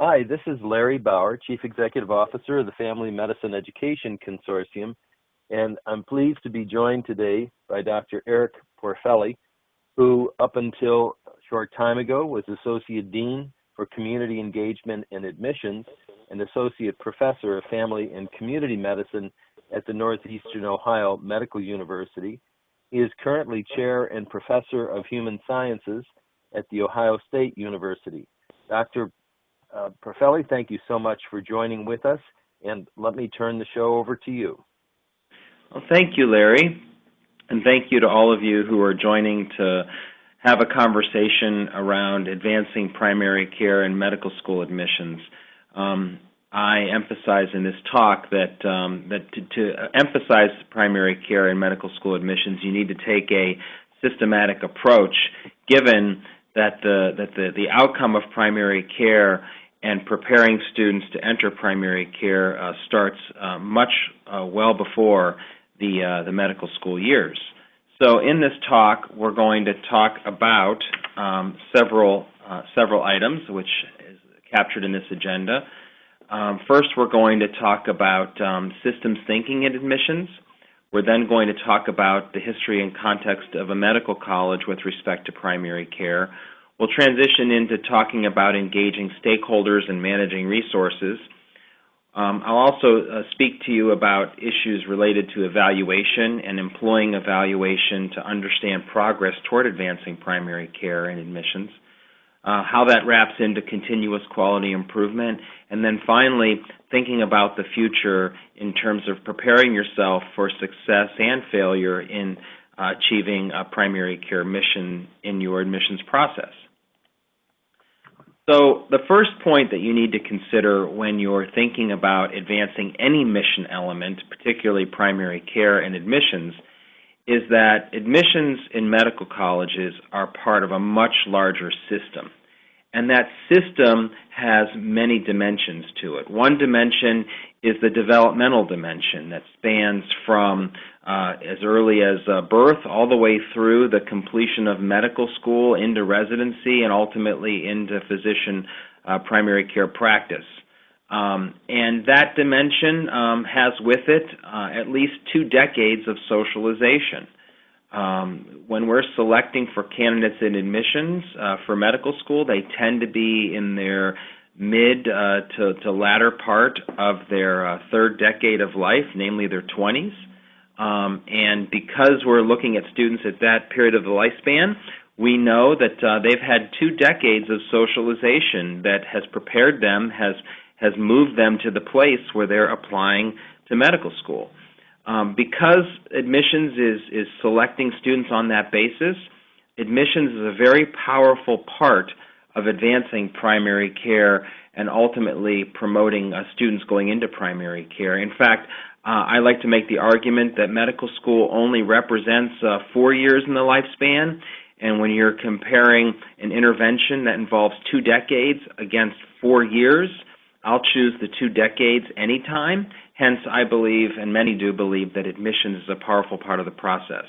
Hi, this is Larry Bauer, Chief Executive Officer of the Family Medicine Education Consortium, and I'm pleased to be joined today by Dr. Eric Porfeli, who up until a short time ago was Associate Dean for Community Engagement and Admissions and Associate Professor of Family and Community Medicine at the Northeastern Ohio Medical University. He is currently Chair and Professor of Human Sciences at The Ohio State University. Dr. Porfeli, thank you so much for joining with us, and let me turn the show over to you. Well, thank you, Larry, and thank you to all of you who are joining to have a conversation around advancing primary care and medical school admissions. I emphasize in this talk that to emphasize primary care and medical school admissions, you need to take a systematic approach, given that the outcome of primary care and preparing students to enter primary care starts much well before the medical school years. So in this talk, we're going to talk about several items, which is captured in this agenda. First, we're going to talk about systems thinking in admissions. We're then going to talk about the history and context of a medical college with respect to primary care. We'll transition into talking about engaging stakeholders and managing resources. I'll also speak to you about issues related to evaluation and employing evaluation to understand progress toward advancing primary care and admissions, how that wraps into continuous quality improvement, and then finally thinking about the future in terms of preparing yourself for success and failure in achieving a primary care mission in your admissions process. So the first point that you need to consider when you're thinking about advancing any mission element, particularly primary care and admissions, is that admissions in medical colleges are part of a much larger system. And that system has many dimensions to it. One dimension is the developmental dimension that spans from as early as birth all the way through the completion of medical school into residency and ultimately into physician primary care practice. And that dimension has with it at least 2 decades of socialization. When we're selecting for candidates in admissions for medical school, they tend to be in their mid to latter part of their 3rd decade of life, namely their 20s. And because we're looking at students at that period of the lifespan, we know that they've had 2 decades of socialization that has prepared them, has moved them to the place where they're applying to medical school. Because admissions is selecting students on that basis, admissions is a very powerful part of advancing primary care and ultimately promoting students going into primary care. In fact, I like to make the argument that medical school only represents 4 years in the lifespan, and when you're comparing an intervention that involves 2 decades against 4 years, I'll choose the 2 decades anytime. Hence, I believe, and many do believe, that admissions is a powerful part of the process.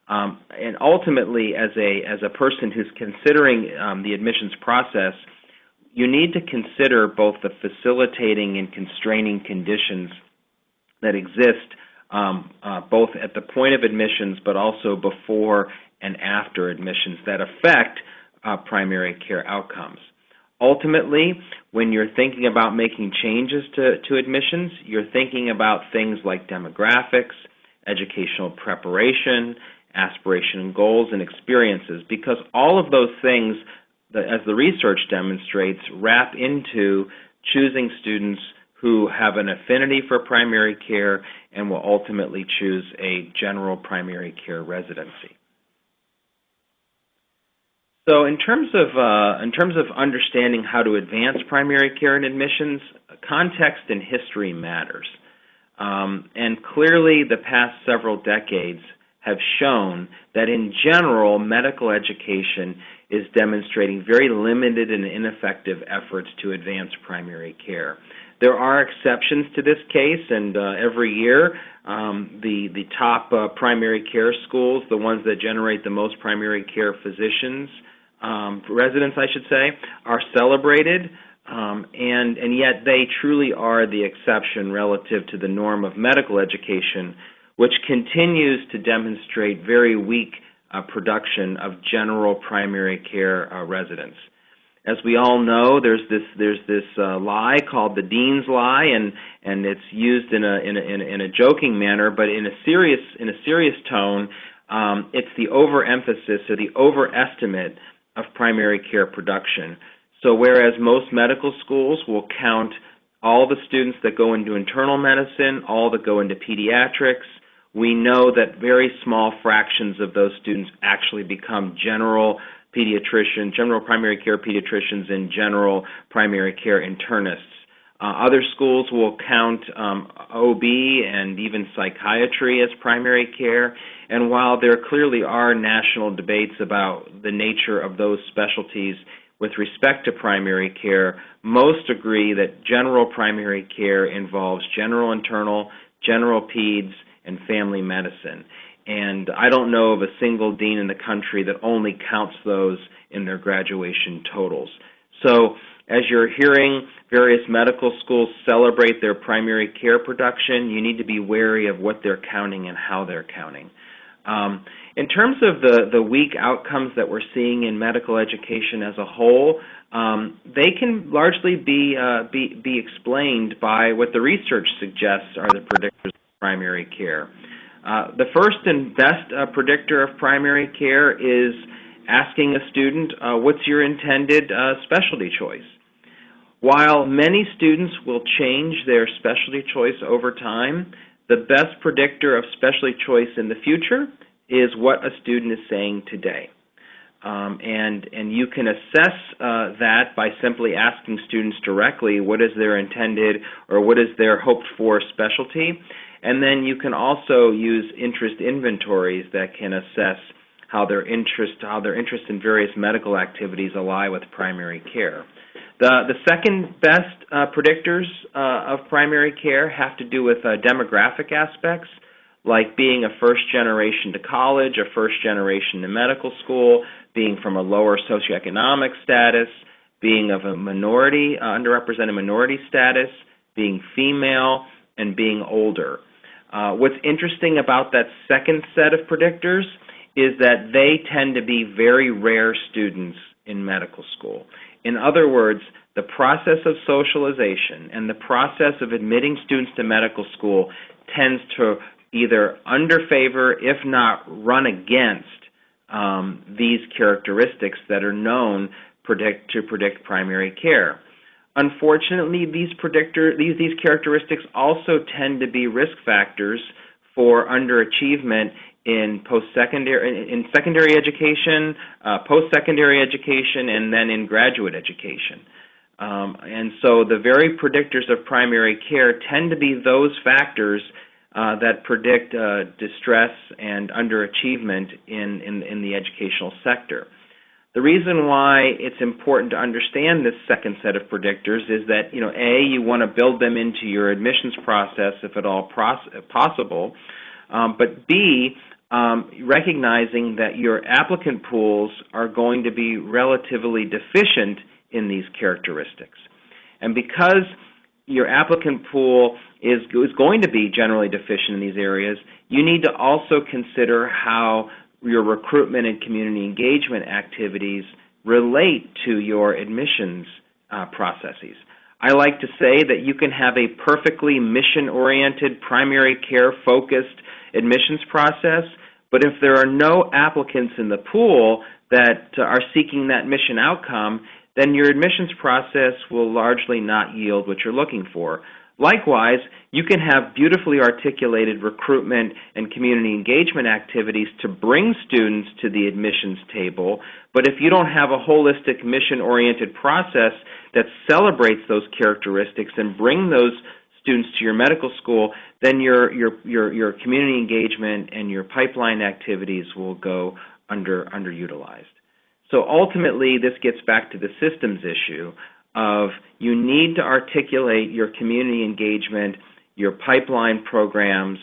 And ultimately, as a person who's considering the admissions process, you need to consider both the facilitating and constraining conditions that exist both at the point of admissions but also before and after admissions that affect primary care outcomes. Ultimately, when you're thinking about making changes to admissions, you're thinking about things like demographics, educational preparation, aspiration and goals, and experiences, because all of those things, as the research demonstrates, wrap into choosing students who have an affinity for primary care and will ultimately choose a general primary care residency. So in terms of understanding how to advance primary care and admissions, context and history matters. And clearly the past several decades have shown that in general medical education is demonstrating very limited and ineffective efforts to advance primary care. There are exceptions to this case, and every year the top primary care schools, the ones that generate the most primary care physicians, residents I should say, are celebrated. and yet they truly are the exception relative to the norm of medical education, which continues to demonstrate very weak production of general primary care residents. As we all know, there's this lie called the dean's lie, and it's used in a joking manner, but in a serious tone. It's the overemphasis or the overestimate of primary care production. So whereas most medical schools will count all the students that go into internal medicine, all that go into pediatrics, we know that very small fractions of those students actually become general pediatricians, general primary care pediatricians, and general primary care internists. Other schools will count OB and even psychiatry as primary care, and while there clearly are national debates about the nature of those specialties with respect to primary care, most agree that general primary care involves general internal, general peds, and family medicine. And I don't know of a single dean in the country that only counts those in their graduation totals. So as you're hearing various medical schools celebrate their primary care production, you need to be wary of what they're counting and how they're counting. In terms of the weak outcomes that we're seeing in medical education as a whole, they can largely be explained by what the research suggests are the predictors of primary care. The first and best predictor of primary care is asking a student, what's your intended specialty choice? While many students will change their specialty choice over time, the best predictor of specialty choice in the future is what a student is saying today. And you can assess that by simply asking students directly what is their intended or what is their hoped for specialty. And then you can also use interest inventories that can assess how their interest in various medical activities ally with primary care. The second best predictors of primary care have to do with demographic aspects, like being a first generation to college, a first generation to medical school, being from a lower socioeconomic status, being of a minority, underrepresented minority status, being female, and being older. What's interesting about that second set of predictors is that they tend to be very rare students in medical school. In other words, the process of socialization and the process of admitting students to medical school tends to either underfavor, if not run against, these characteristics that are known to predict primary care. Unfortunately, these characteristics also tend to be risk factors for underachievement in secondary education, post-secondary education, and then in graduate education. And so the very predictors of primary care tend to be those factors that predict distress and underachievement in the educational sector. The reason why it's important to understand this second set of predictors is that, A, you want to build them into your admissions process if at all possible, but B, recognizing that your applicant pools are going to be relatively deficient in these characteristics. And because your applicant pool is going to be generally deficient in these areas, you need to also consider how your recruitment and community engagement activities relate to your admissions processes. I like to say that you can have a perfectly mission-oriented, primary care-focused admissions process, but if there are no applicants in the pool that are seeking that mission outcome, then your admissions process will largely not yield what you're looking for. Likewise, you can have beautifully articulated recruitment and community engagement activities to bring students to the admissions table, but if you don't have a holistic mission-oriented process that celebrates those characteristics and bring those students to your medical school, then your community engagement and your pipeline activities will go underutilized. So ultimately, this gets back to the systems issue of you need to articulate your community engagement, your pipeline programs,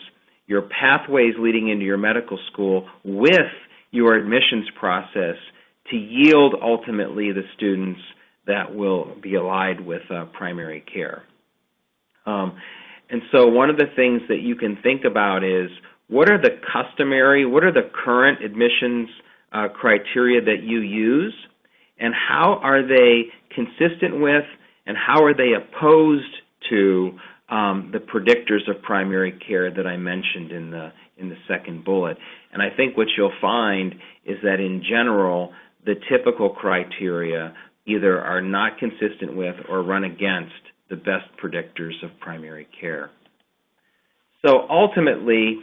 your pathways leading into your medical school with your admissions process to yield ultimately the students that will be allied with primary care. And so one of the things that you can think about is, what are the current admissions criteria that you use, and how are they consistent with, and how are they opposed to the predictors of primary care that I mentioned in the second bullet? And I think what you'll find is that in general, the typical criteria either are not consistent with or run against the best predictors of primary care. So ultimately,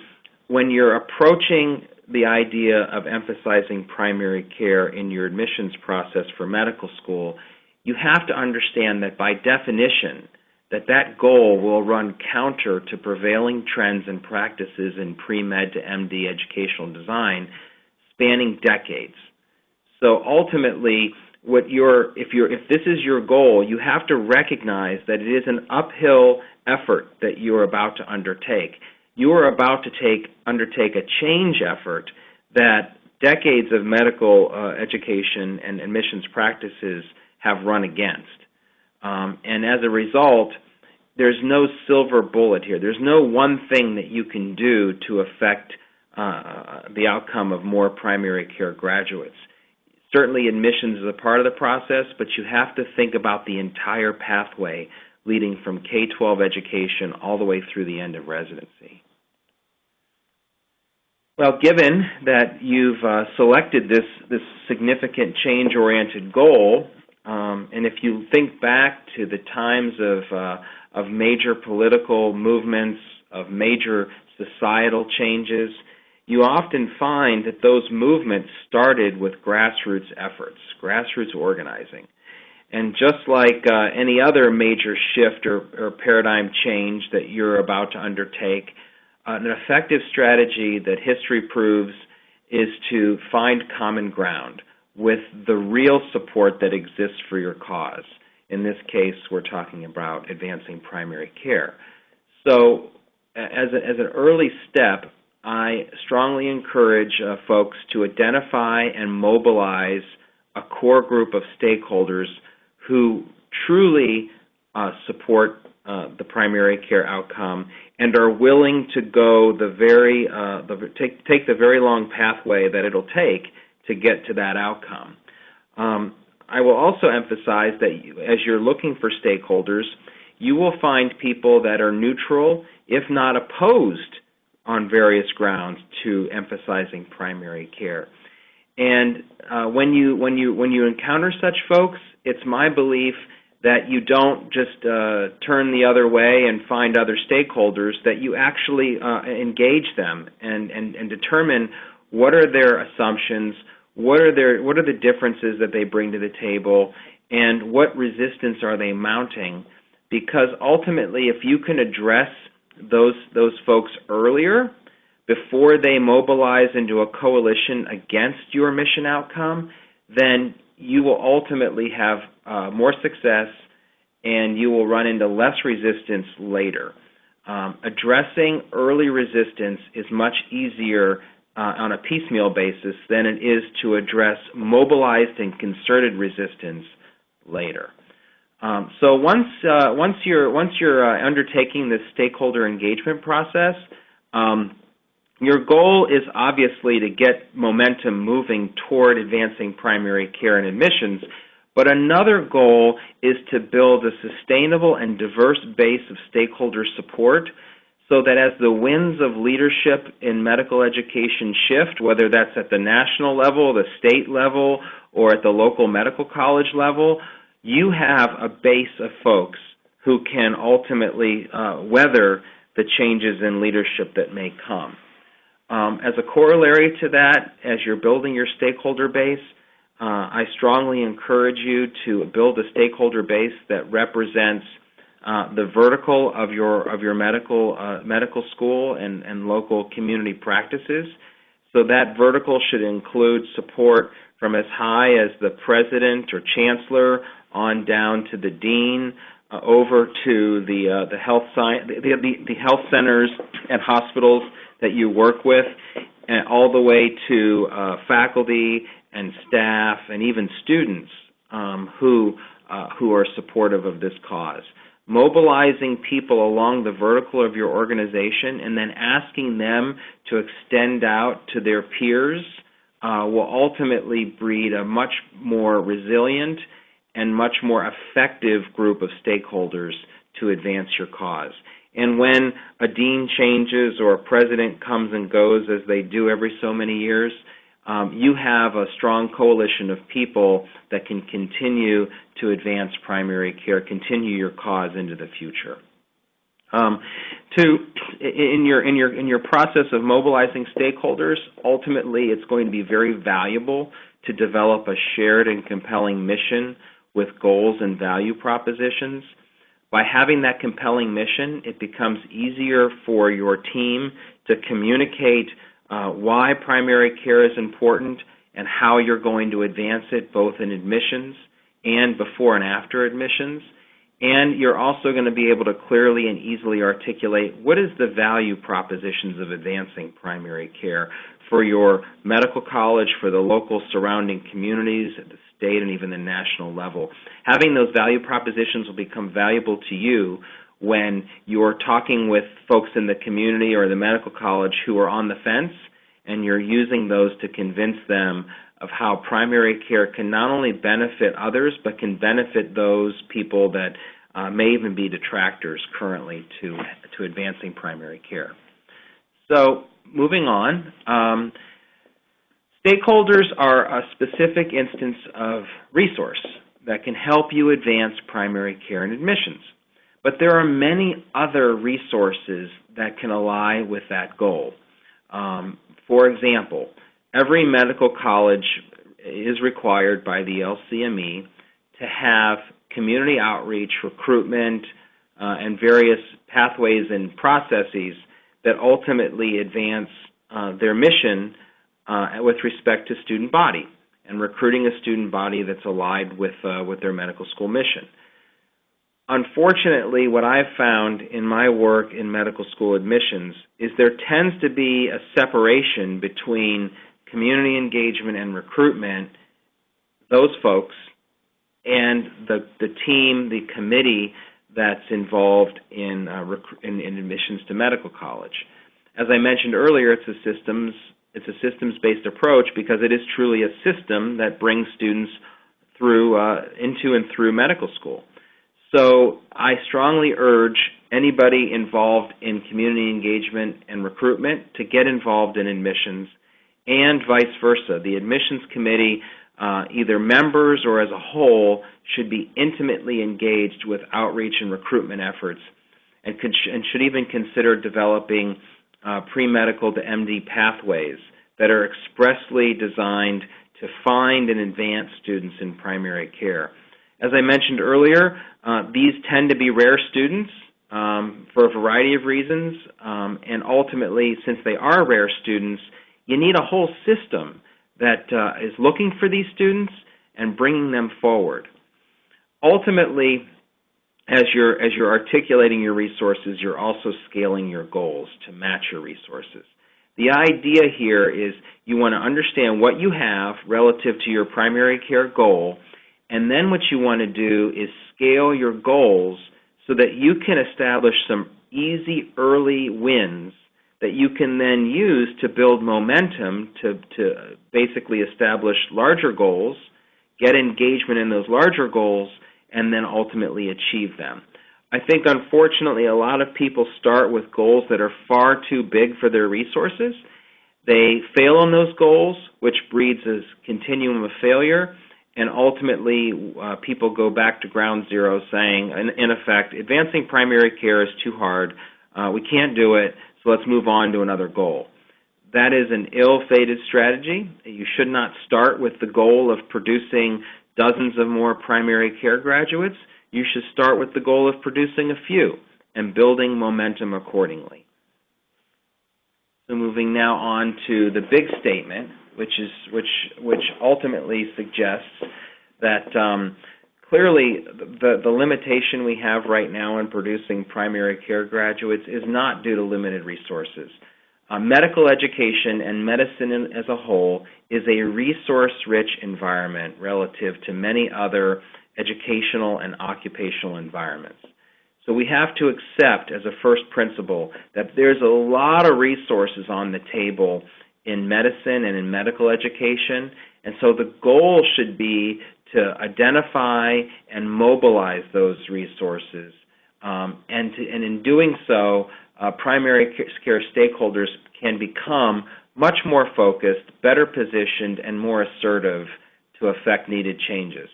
when you're approaching the idea of emphasizing primary care in your admissions process for medical school, you have to understand that by definition, that goal will run counter to prevailing trends and practices in pre-med to MD educational design spanning decades. So ultimately, if this is your goal, you have to recognize that it is an uphill effort that you are about to undertake. You are about to undertake a change effort that decades of medical education and admissions practices have run against. And as a result, there's no silver bullet here. There's no one thing that you can do to affect the outcome of more primary care graduates. Certainly admissions is a part of the process, but you have to think about the entire pathway leading from K-12 education all the way through the end of residency. Well, given that you've selected this significant change-oriented goal, and if you think back to the times of major political movements, of major societal changes, you often find that those movements started with grassroots efforts, grassroots organizing. And just like any other major shift or paradigm change that you're about to undertake, an effective strategy that history proves is to find common ground with the real support that exists for your cause. In this case, we're talking about advancing primary care. So as an early step, I strongly encourage folks to identify and mobilize a core group of stakeholders who truly support the primary care outcome and are willing to go take the very long pathway that it'll take to get to that outcome. I will also emphasize that as you're looking for stakeholders, you will find people that are neutral, if not opposed, on various grounds to emphasizing primary care. And when you encounter such folks, it's my belief that you don't just turn the other way and find other stakeholders, that you actually engage them and determine what are their assumptions, what are the differences that they bring to the table, and what resistance are they mounting. Because ultimately, if you can address those folks earlier, before they mobilize into a coalition against your mission outcome, then you will ultimately have more success and you will run into less resistance later. Addressing early resistance is much easier on a piecemeal basis than it is to address mobilized and concerted resistance later. So once you're undertaking this stakeholder engagement process, your goal is obviously to get momentum moving toward advancing primary care and admissions, but another goal is to build a sustainable and diverse base of stakeholder support so that as the winds of leadership in medical education shift, whether that's at the national level, the state level, or at the local medical college level, you have a base of folks who can ultimately weather the changes in leadership that may come. As a corollary to that, as you're building your stakeholder base, I strongly encourage you to build a stakeholder base that represents the vertical of your medical school and local community practices. So that vertical should include support from as high as the president or chancellor on down to the dean, over to the health centers and hospitals that you work with, and all the way to faculty and staff and even students who who are supportive of this cause. Mobilizing people along the vertical of your organization and then asking them to extend out to their peers will ultimately breed a much more resilient and much more effective group of stakeholders to advance your cause. And when a dean changes or a president comes and goes, as they do every so many years, you have a strong coalition of people that can continue to advance primary care, continue your cause into the future. In your process of mobilizing stakeholders, ultimately it's going to be very valuable to develop a shared and compelling mission with goals and value propositions. By having that compelling mission, it becomes easier for your team to communicate why primary care is important and how you're going to advance it, both in admissions and before and after admissions. And you're also going to be able to clearly and easily articulate what is the value propositions of advancing primary care for your medical college, for the local surrounding communities, at the state and even the national level. Having those value propositions will become valuable to you when you're talking with folks in the community or the medical college who are on the fence, and you're using those to convince them of how primary care can not only benefit others, but can benefit those people that may even be detractors currently to advancing primary care. So moving on, stakeholders are a specific instance of resource that can help you advance primary care and admissions. But there are many other resources that can ally with that goal. For example, every medical college is required by the LCME to have community outreach, recruitment, and various pathways and processes that ultimately advance their mission with respect to student body and recruiting a student body that's aligned with their medical school mission. Unfortunately, what I've found in my work in medical school admissions is there tends to be a separation between community engagement and recruitment, those folks, and the team, the committee that's involved in admissions to medical college. As I mentioned earlier, it's a systems-based approach because it is truly a system that brings students through into and through medical school. So I strongly urge anybody involved in community engagement and recruitment to get involved in admissions, and vice versa. The admissions committee, either members or as a whole, should be intimately engaged with outreach and recruitment efforts, and should even consider developing pre-medical to MD pathways that are expressly designed to find and advance students in primary care. As I mentioned earlier, these tend to be rare students for a variety of reasons, and ultimately, since they are rare students, you need a whole system that is looking for these students and bringing them forward. Ultimately, as you're articulating your resources, you're also scaling your goals to match your resources. The idea here is you want to understand what you have relative to your primary care goal, and then what you want to do is scale your goals so that you can establish some easy early wins that you can then use to build momentum to basically establish larger goals, get engagement in those larger goals, and then ultimately achieve them. I think, unfortunately, a lot of people start with goals that are far too big for their resources. They fail on those goals, which breeds a continuum of failure, and ultimately people go back to ground zero saying, in effect, advancing primary care is too hard, we can't do it, so let's move on to another goal. That is an ill-fated strategy. You should not start with the goal of producing dozens of more primary care graduates. You should start with the goal of producing a few and building momentum accordingly. So moving now on to the big statement, which ultimately suggests that clearly the limitation we have right now in producing primary care graduates is not due to limited resources. Medical education and medicine as a whole is a resource-rich environment relative to many other educational, and occupational environments. So we have to accept as a first principle that there's a lot of resources on the table in medicine and in medical education, and so the goal should be to identify and mobilize those resources, and in doing so, primary care stakeholders can become much more focused, better positioned, and more assertive to effect needed changes.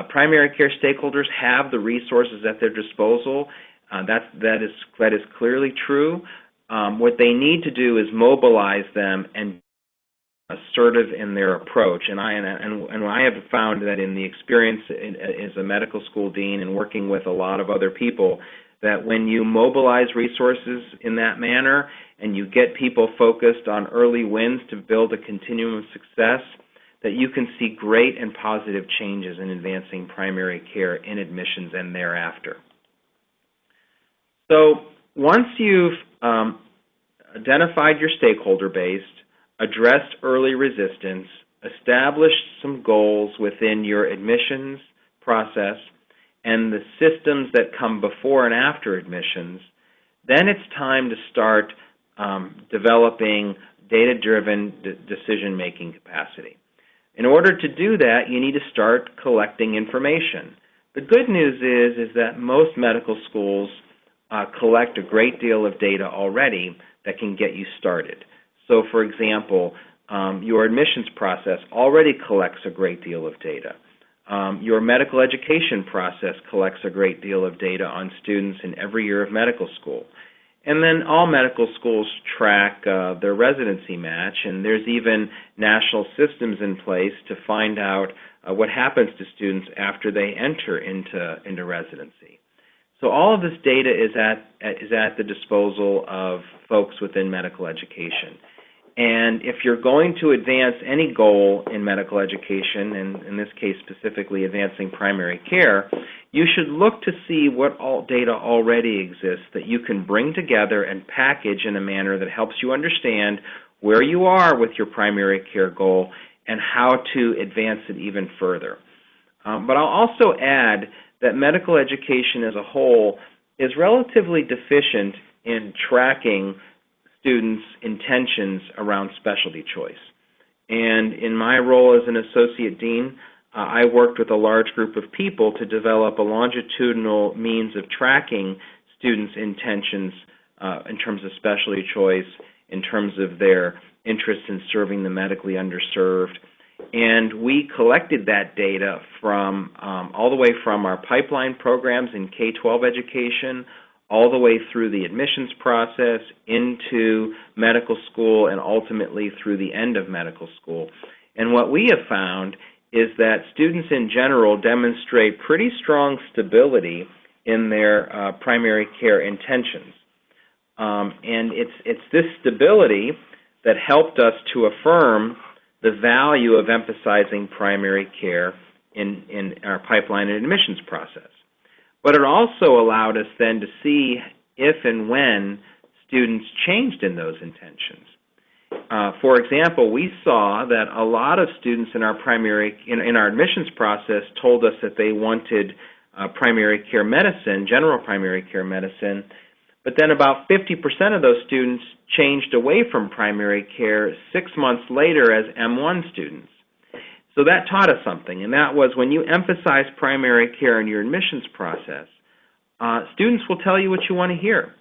Primary care stakeholders have the resources at their disposal. That is clearly true. What they need to do is mobilize them and be assertive in their approach. And I have found that in the experience as a medical school dean and working with a lot of other people, that when you mobilize resources in that manner and you get people focused on early wins to build a continuum of success, that you can see great and positive changes in advancing primary care in admissions and thereafter. So once you've identified your stakeholder base, addressed early resistance, established some goals within your admissions process and the systems that come before and after admissions, then it's time to start developing data-driven decision-making capacity. In order to do that, you need to start collecting information. The good news is that most medical schools collect a great deal of data already that can get you started. So, for example, your admissions process already collects a great deal of data. Your medical education process collects a great deal of data on students in every year of medical school. And then all medical schools track their residency match, and there's even national systems in place to find out what happens to students after they enter into residency. So all of this data is at the disposal of folks within medical education. And if you're going to advance any goal in medical education, and in this case specifically advancing primary care, you should look to see what all data already exists that you can bring together and package in a manner that helps you understand where you are with your primary care goal and how to advance it even further. But I'll also add that medical education as a whole is relatively deficient in tracking students' intentions around specialty choice. And in my role as an associate dean, I worked with a large group of people to develop a longitudinal means of tracking students' intentions in terms of specialty choice, in terms of their interest in serving the medically underserved. And we collected that data from all the way from our pipeline programs in K-12 education, all the way through the admissions process, into medical school, and ultimately through the end of medical school. And what we have found is that students in general demonstrate pretty strong stability in their primary care intentions. And it's this stability that helped us to affirm the value of emphasizing primary care in our pipeline and admissions process. But it also allowed us then to see if and when students changed in those intentions. For example, we saw that a lot of students in our in our admissions process told us that they wanted primary care medicine, general primary care medicine, but then about 50% of those students changed away from primary care 6 months later as M1 students. So that taught us something, and that was when you emphasize primary care in your admissions process, students will tell you what you want to hear.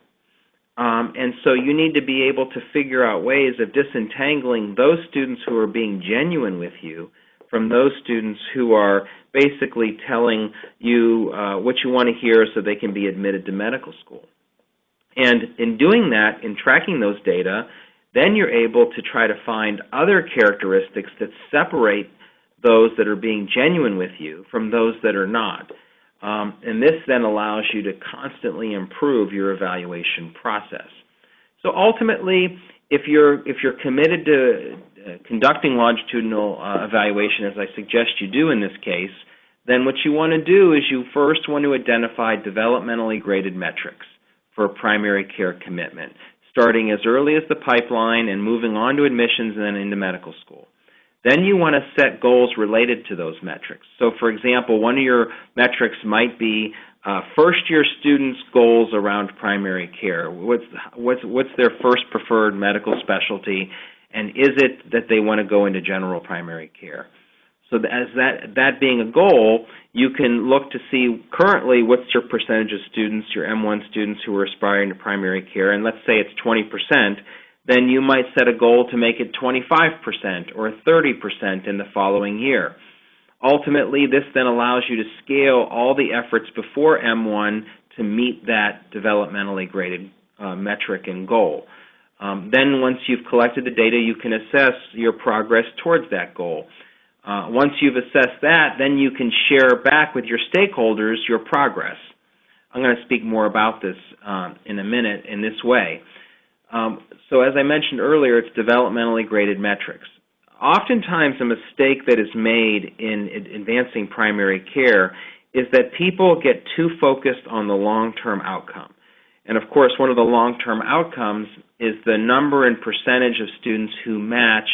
And so you need to be able to figure out ways of disentangling those students who are being genuine with you from those students who are basically telling you what you want to hear so they can be admitted to medical school. And in doing that, in tracking those data, then you're able to try to find other characteristics that separate those that are being genuine with you from those that are not. And this then allows you to constantly improve your evaluation process. So ultimately, if you're committed to conducting longitudinal evaluation, as I suggest you do in this case, then what you want to do is you first want to identify developmentally graded metrics for primary care commitment, starting as early as the pipeline and moving on to admissions and then into medical school. Then you want to set goals related to those metrics. So, for example, one of your metrics might be first-year students' goals around primary care. What's their first preferred medical specialty, and is it that they want to go into general primary care? So as that being a goal, you can look to see currently what's your percentage of students, your M1 students who are aspiring to primary care, and let's say it's 20%, then you might set a goal to make it 25% or 30% in the following year. Ultimately, this then allows you to scale all the efforts before M1 to meet that developmentally graded metric and goal. Then once you've collected the data, you can assess your progress towards that goal. Once you've assessed that, then you can share back with your stakeholders your progress. I'm going to speak more about this in a minute in this way. So as I mentioned earlier, it's developmentally graded metrics. Oftentimes a mistake that is made in advancing primary care is that people get too focused on the long-term outcome. And of course, one of the long-term outcomes is the number and percentage of students who match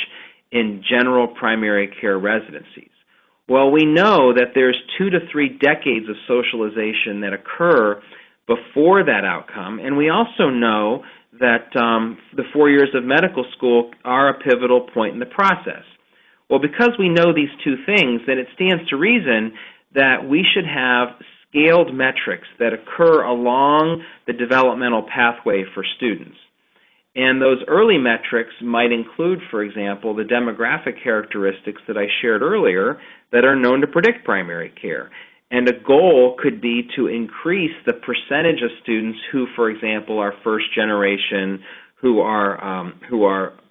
in general primary care residencies. Well, we know that there's 2 to 3 decades of socialization that occur before that outcome, and we also know that the 4 years of medical school are a pivotal point in the process. Well, because we know these two things, then it stands to reason that we should have scaled metrics that occur along the developmental pathway for students. And those early metrics might include, for example, the demographic characteristics that I shared earlier that are known to predict primary care. And a goal could be to increase the percentage of students who, for example, are first generation, who are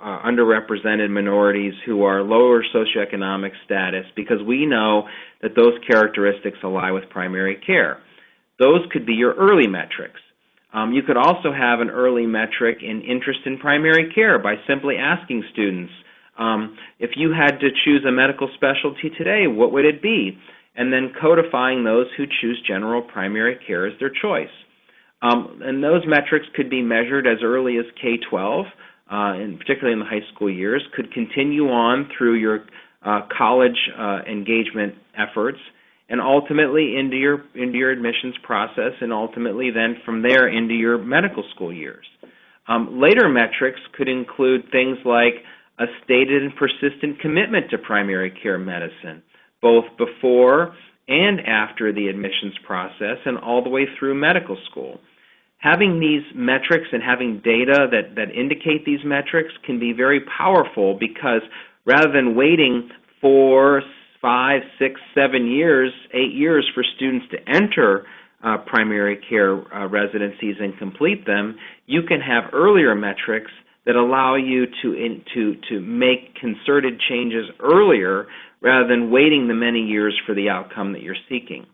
underrepresented minorities, who are lower socioeconomic status, because we know that those characteristics ally with primary care. Those could be your early metrics. You could also have an early metric in interest in primary care by simply asking students, if you had to choose a medical specialty today, what would it be? And then codifying those who choose general primary care as their choice. And those metrics could be measured as early as K-12, and particularly in the high school years, could continue on through your college engagement efforts, and ultimately into your admissions process, and ultimately then from there into your medical school years. Later metrics could include things like a stated and persistent commitment to primary care medicine, both before and after the admissions process and all the way through medical school. Having these metrics and having data that indicate these metrics can be very powerful, because rather than waiting 4, 5, 6, 7 years, 8 years for students to enter primary care residencies and complete them, you can have earlier metrics that allow you to make concerted changes earlier rather than waiting the many years for the outcome that you're seeking.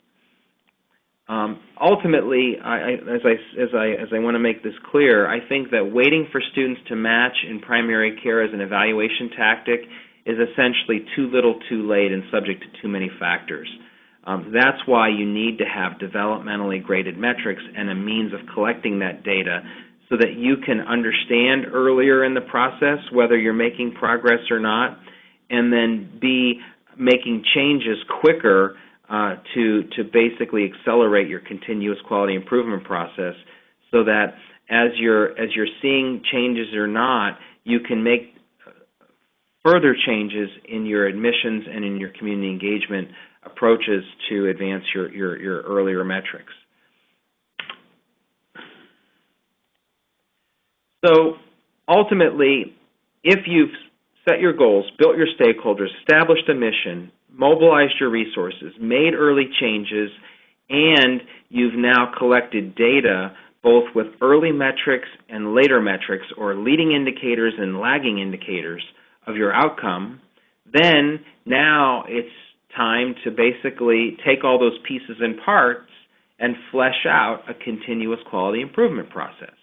Ultimately, as I want to make this clear, I think that waiting for students to match in primary care as an evaluation tactic is essentially too little too late and subject to too many factors. That's why you need to have developmentally graded metrics and a means of collecting that data so that you can understand earlier in the process whether you're making progress or not, and then be making changes quicker to basically accelerate your continuous quality improvement process, so that as you're seeing changes or not, you can make further changes in your admissions and in your community engagement approaches to advance your earlier metrics. So ultimately, if you've set your goals, built your stakeholders, established a mission, mobilized your resources, made early changes, and you've now collected data both with early metrics and later metrics, or leading indicators and lagging indicators of your outcome, then now it's time to basically take all those pieces and parts and flesh out a continuous quality improvement process.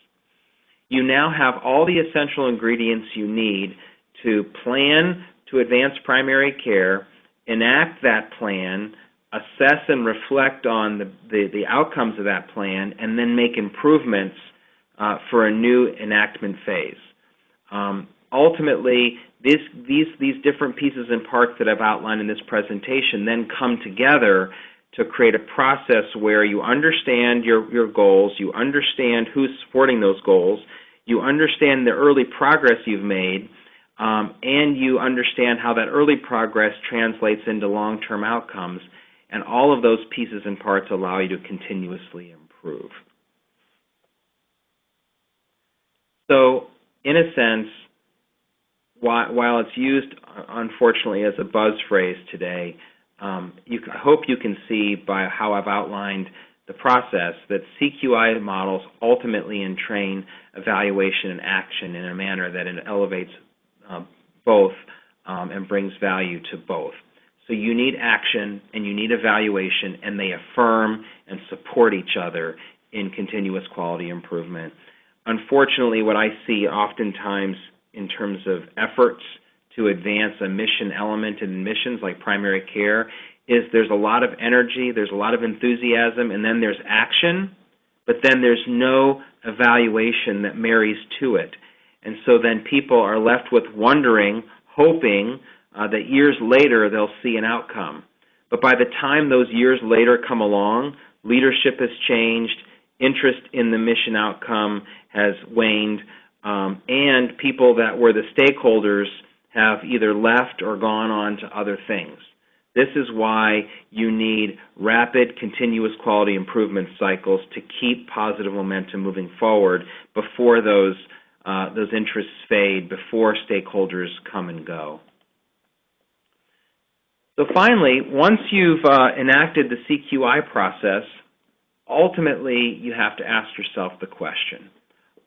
You now have all the essential ingredients you need to plan to advance primary care, enact that plan, assess and reflect on the outcomes of that plan, and then make improvements for a new enactment phase. Ultimately, these different pieces and parts that I've outlined in this presentation then come together to create a process where you understand your goals, you understand who's supporting those goals, you understand the early progress you've made, and you understand how that early progress translates into long-term outcomes, and all of those pieces and parts allow you to continuously improve. So, in a sense, while it's used, unfortunately, as a buzz phrase today, I hope you can see by how I've outlined the process that CQI models ultimately entrain evaluation and action in a manner that it elevates both and brings value to both. So you need action and you need evaluation, and they affirm and support each other in continuous quality improvement. Unfortunately, what I see oftentimes in terms of efforts to advance a mission element in admissions like primary care is there's a lot of energy, there's a lot of enthusiasm, and then there's action, but then there's no evaluation that marries to it. And so then people are left with wondering, hoping that years later they'll see an outcome. But by the time those years later come along, leadership has changed, interest in the mission outcome has waned, and people that were the stakeholders have either left or gone on to other things. This is why you need rapid, continuous quality improvement cycles to keep positive momentum moving forward before those interests fade, before stakeholders come and go. So finally, once you've enacted the CQI process, ultimately you have to ask yourself the question,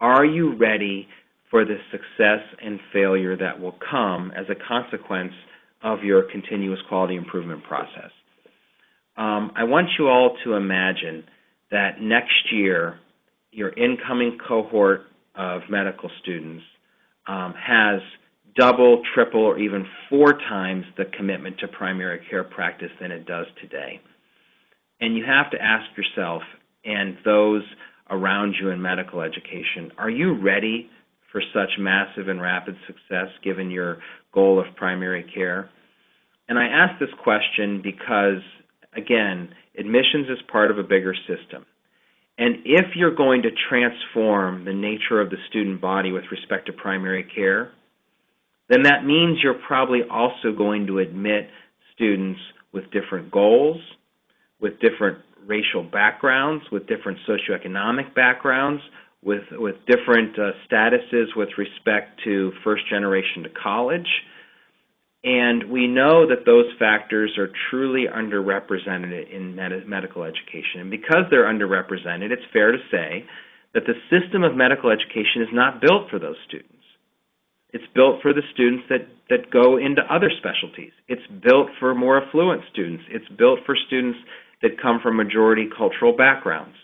are you ready for the success and failure that will come as a consequence of your continuous quality improvement process? I want you all to imagine that next year your incoming cohort of medical students has double, triple, or even 4 times the commitment to primary care practice than it does today. And you have to ask yourself, and those around you in medical education, are you ready for such massive and rapid success given your goal of primary care? And I ask this question because, again, admissions is part of a bigger system. And if you're going to transform the nature of the student body with respect to primary care, then that means you're probably also going to admit students with different goals, with different racial backgrounds, with different socioeconomic backgrounds, with different statuses with respect to first generation to college. And we know that those factors are truly underrepresented in medical education. And because they're underrepresented, it's fair to say that the system of medical education is not built for those students. It's built for the students that go into other specialties. It's built for more affluent students. It's built for students that come from majority cultural backgrounds.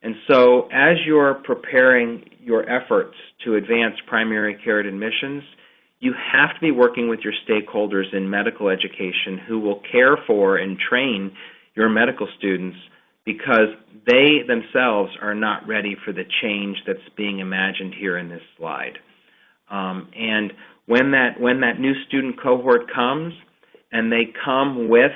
And so as you're preparing your efforts to advance primary care admissions, you have to be working with your stakeholders in medical education who will care for and train your medical students because they themselves are not ready for the change that's being imagined here in this slide. And when that new student cohort comes and they come with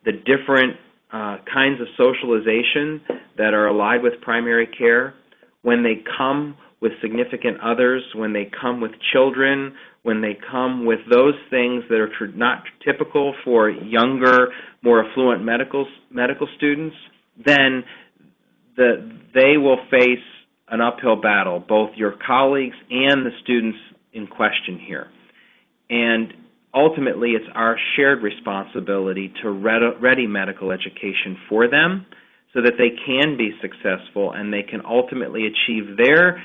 the different kinds of socialization that are allied with primary care, when they come with significant others, when they come with children, when they come with those things that are not typical for younger, more affluent medical students, then they will face an uphill battle, both your colleagues and the students in question here. And ultimately, it's our shared responsibility to ready medical education for them so that they can be successful and they can ultimately achieve their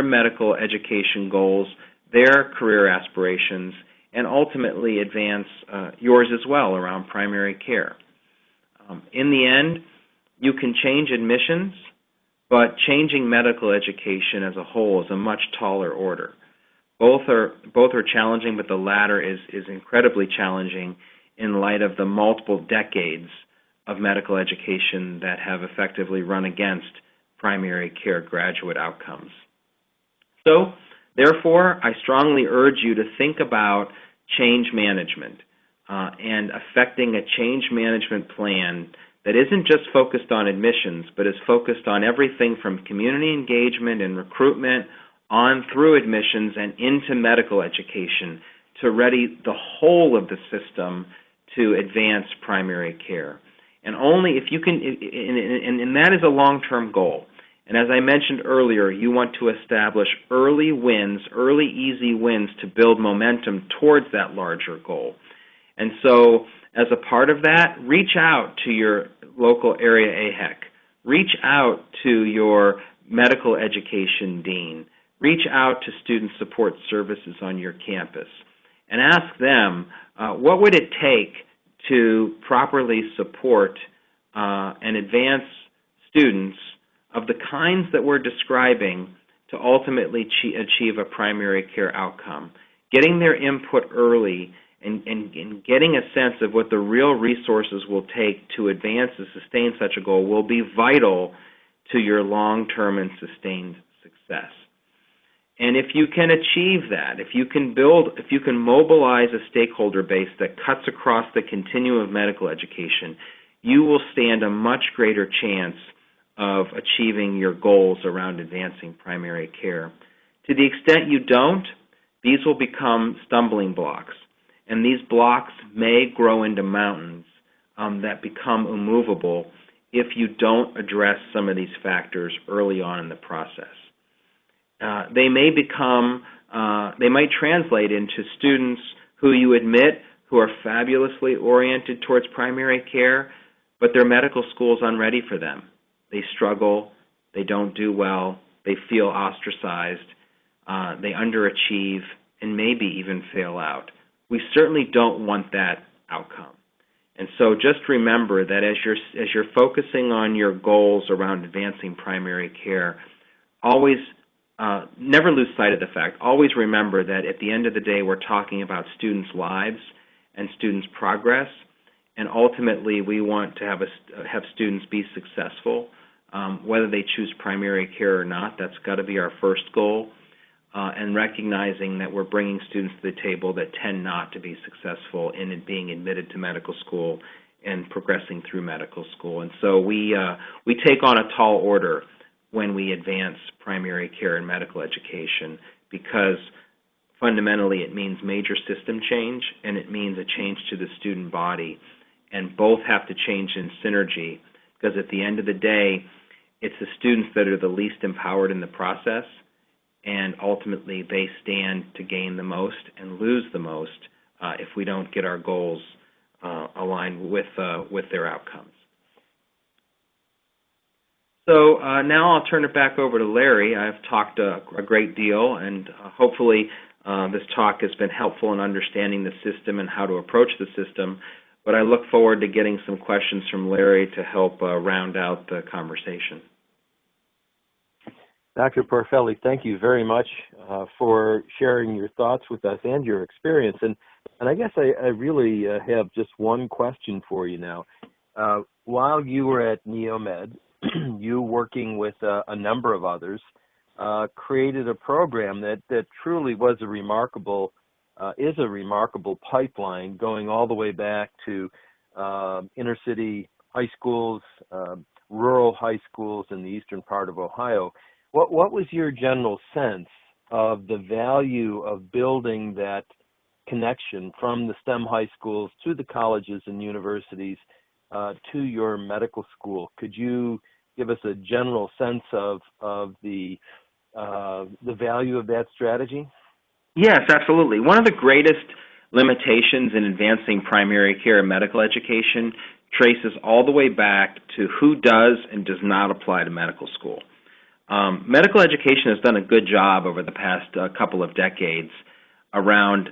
medical education goals, their career aspirations, and ultimately advance yours as well around primary care. In the end, you can change admissions, but changing medical education as a whole is a much taller order. Both are challenging, but the latter is incredibly challenging in light of the multiple decades of medical education that have effectively run against primary care graduate outcomes. So Therefore, I strongly urge you to think about change management and affecting a change management plan that isn't just focused on admissions, but is focused on everything from community engagement and recruitment on through admissions and into medical education to ready the whole of the system to advance primary care. And only if you can, and that is a long-term goal. And as I mentioned earlier, you want to establish early wins, early easy wins to build momentum towards that larger goal. And so as a part of that, reach out to your local area AHEC. Reach out to your medical education dean. Reach out to student support services on your campus and ask them, what would it take to properly support and advance students of the kinds that we're describing to ultimately achieve a primary care outcome. Getting their input early and getting a sense of what the real resources will take to advance and sustain such a goal will be vital to your long-term and sustained success. And if you can achieve that, if you can mobilize a stakeholder base that cuts across the continuum of medical education, you will stand a much greater chance of achieving your goals around advancing primary care. To the extent you don't, these will become stumbling blocks, and these blocks may grow into mountains that become immovable if you don't address some of these factors early on in the process. They might translate into students who you admit who are fabulously oriented towards primary care, but their medical school is unready for them. They struggle, they don't do well, they feel ostracized, they underachieve, and maybe even fail out. We certainly don't want that outcome. And so just remember that as you're focusing on your goals around advancing primary care, always never lose sight of the fact. Always remember that at the end of the day, we're talking about students' lives and students' progress, and ultimately we want to have students be successful. Whether they choose primary care or not, that's got to be our first goal, and recognizing that we're bringing students to the table that tend not to be successful in being admitted to medical school and progressing through medical school. And so we take on a tall order when we advance primary care and medical education, because fundamentally it means major system change and it means a change to the student body, and both have to change in synergy, because at the end of the day, it's the students that are the least empowered in the process, and ultimately they stand to gain the most and lose the most if we don't get our goals aligned with their outcomes. So now I'll turn it back over to Larry. I've talked a great deal, and hopefully this talk has been helpful in understanding the system and how to approach the system, but I look forward to getting some questions from Larry to help round out the conversation. Dr. Porfeli, thank you very much for sharing your thoughts with us and your experience. And I guess I really have just one question for you now. While you were at Neomed, you, working with a number of others, created a program that truly was is a remarkable pipeline, going all the way back to inner city high schools, rural high schools in the eastern part of Ohio. What was your general sense of the value of building that connection from the STEM high schools to the colleges and universities to your medical school? Could you give us a general sense of the value of that strategy? Yes, absolutely. One of the greatest limitations in advancing primary care and medical education traces all the way back to who does and does not apply to medical school. Medical education has done a good job over the past couple of decades around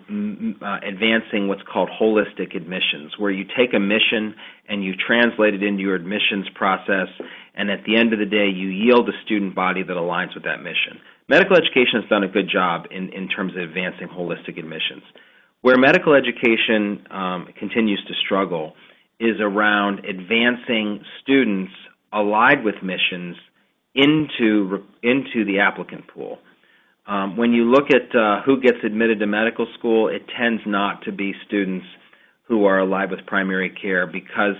advancing what's called holistic admissions, where you take a mission and you translate it into your admissions process, and at the end of the day, you yield a student body that aligns with that mission. Medical education has done a good job in terms of advancing holistic admissions. Where medical education continues to struggle is around advancing students allied with missions into the applicant pool. When you look at who gets admitted to medical school, it tends not to be students who are allied with primary care, because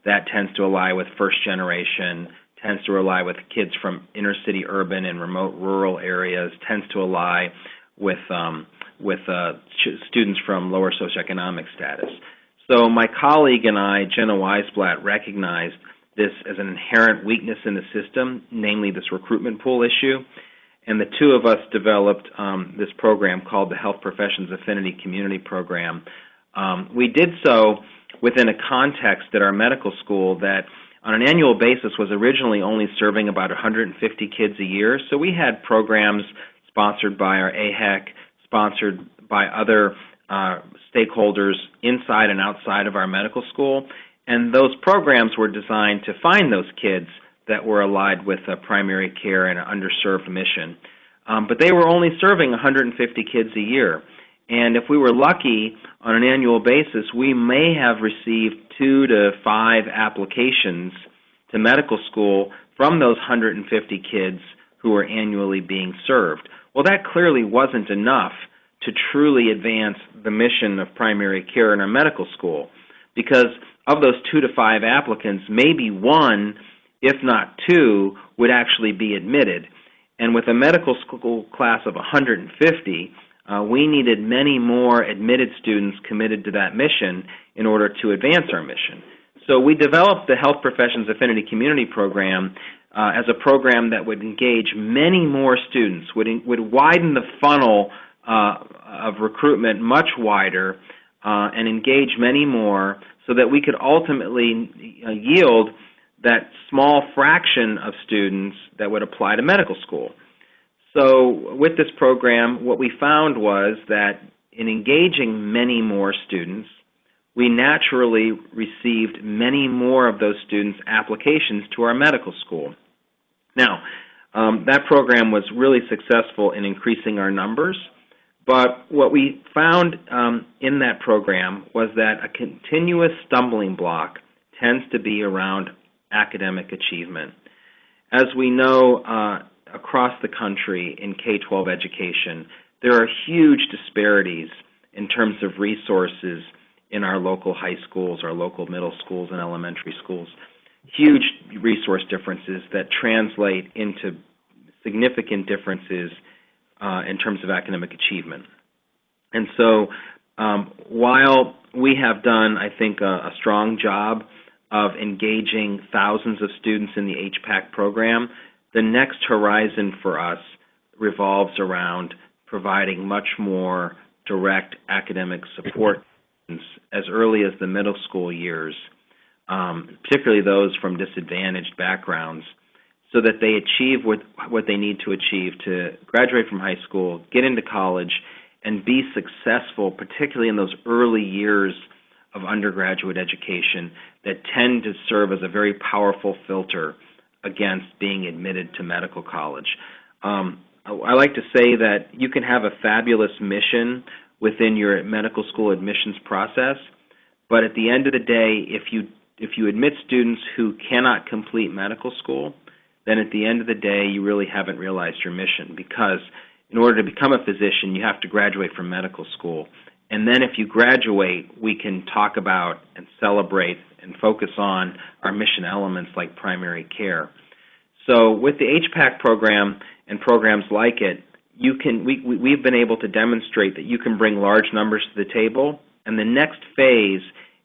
that tends to ally with first generation, tends to ally with kids from inner city urban and remote rural areas, tends to ally with students from lower socioeconomic status. So my colleague and I, Jenna Weisblatt, recognized this as an inherent weakness in the system, namely this recruitment pool issue, and the two of us developed this program called the Health Professions Affinity Community Program. We did so within a context at our medical school that on an annual basis was originally only serving about 150 kids a year. So we had programs sponsored by our AHEC, sponsored by other stakeholders inside and outside of our medical school, and those programs were designed to find those kids that were allied with primary care and an underserved mission. But they were only serving 150 kids a year. And if we were lucky, on an annual basis, we may have received 2 to 5 applications to medical school from those 150 kids who were annually being served. Well, that clearly wasn't enough to truly advance the mission of primary care in our medical school, because of those 2 to 5 applicants, maybe 1, if not 2, would actually be admitted. And with a medical school class of 150, we needed many more admitted students committed to that mission in order to advance our mission. So we developed the Health Professions Affinity Community Program as a program that would engage many more students, would widen the funnel of recruitment much wider, and engage many more, so that we could ultimately yield that small fraction of students that would apply to medical school. So with this program, what we found was that in engaging many more students, we naturally received many more of those students' applications to our medical school. Now, that program was really successful in increasing our numbers, but what we found in that program was that a continuous stumbling block tends to be around academic achievement. As we know, across the country in K-12 education, there are huge disparities in terms of resources in our local high schools, our local middle schools and elementary schools. Huge resource differences that translate into significant differences in terms of academic achievement. And so while we have done, I think, a strong job of engaging thousands of students in the HPAC program, the next horizon for us revolves around providing much more direct academic support as early as the middle school years, particularly those from disadvantaged backgrounds, so that they achieve what they need to achieve to graduate from high school, get into college, and be successful, particularly in those early years of undergraduate education that tend to serve as a very powerful filter against being admitted to medical college. I like to say that you can have a fabulous mission within your medical school admissions process, but at the end of the day, if you admit students who cannot complete medical school, then at the end of the day, you really haven't realized your mission, because in order to become a physician, you have to graduate from medical school. And then if you graduate, we can talk about and celebrate and focus on our mission elements like primary care. So with the HPAC program and programs like it, we've been able to demonstrate that you can bring large numbers to the table, and the next phase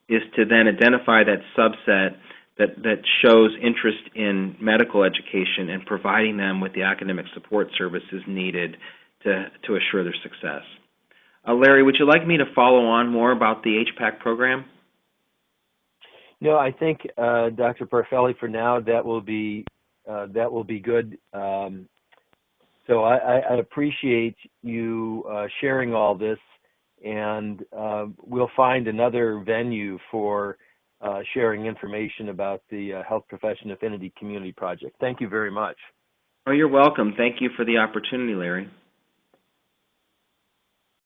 is to then identify that subset that shows interest in medical education and providing them with the academic support services needed to assure their success. Larry, would you like me to follow on more about the HPAC program? No, I think, Dr. Porfeli, for now, that will be good. So I appreciate you sharing all this, and we'll find another venue for sharing information about the Health Profession Affinity Community Project. Thank you very much. Oh, you're welcome. Thank you for the opportunity, Larry.